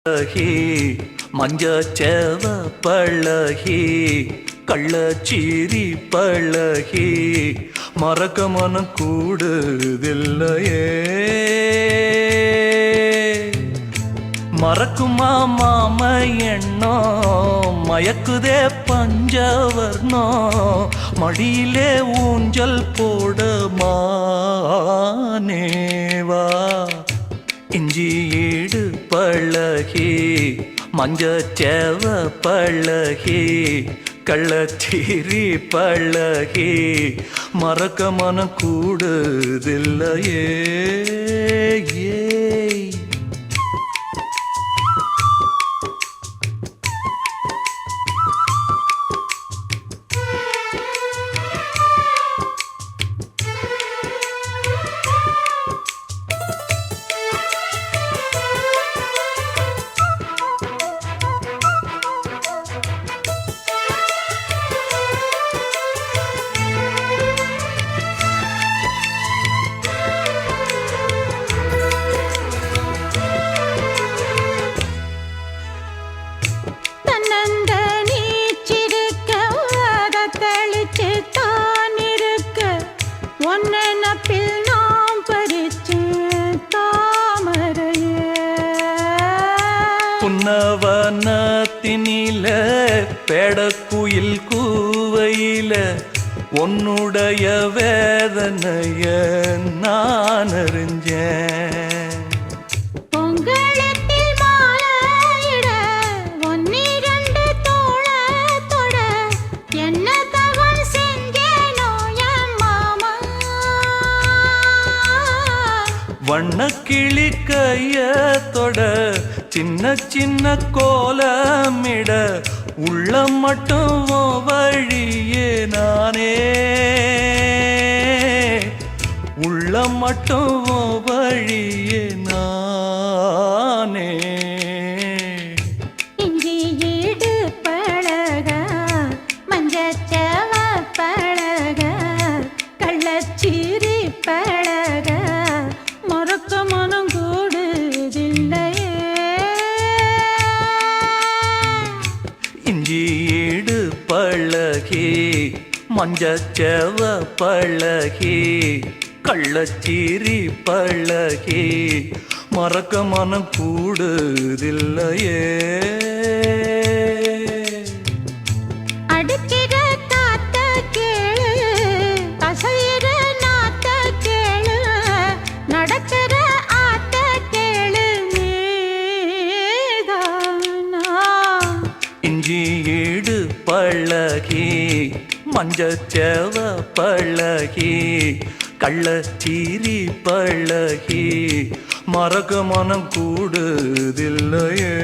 பழகி மஞ்சச்சேவ பழகி கள்ளச்சீரி பழகி மறக்க மனம் கூடுதில்லையே. மறக்குமா மாம எண்ணோ மயக்குதே பஞ்சவர்ணோ மடியிலே ஊஞ்சல் போட மானேவா. இஞ்சி ஈடு பழகி மஞ்சச்சேவ பழகி கள்ளச்சீரி பழகி மறக்க மனம் கூடுதில்லையே. புன்னவனத்தினில பேடக்குயில் கூவையில உன்னுடைய வேதனைய நான் அறிஞ்சேன். வண்ணக்கிளி கையத்தொட சின்ன சின்ன கோலமிட உள்ளம் மட்டும் வழியே நானே உள்ளம் மட்டும் வழியே நானே. இஞ்சி ஈடு பழக மஞ்சச்சேவ பழக கள்ளச்சீரி பழக மறக்க மனம் கூடுதில்லையே. இஞ்சி ஈடு பழகி மஞ்சச்சேவ பழகி கள்ளச்சீரி பழகி மறக்க மனம் கூடுதில்லையே. அடுக்கிற காத்த கேளு அசையிற நாத்த கேளு நடக்கிற ஆத்த கேளு நீதானா. இஞ்சி ஈடு பழகி மஞ்சச்சேவ பழகி கள்ளச்சீரி பழகி மறக்க மனம் கூடுதில்லையே.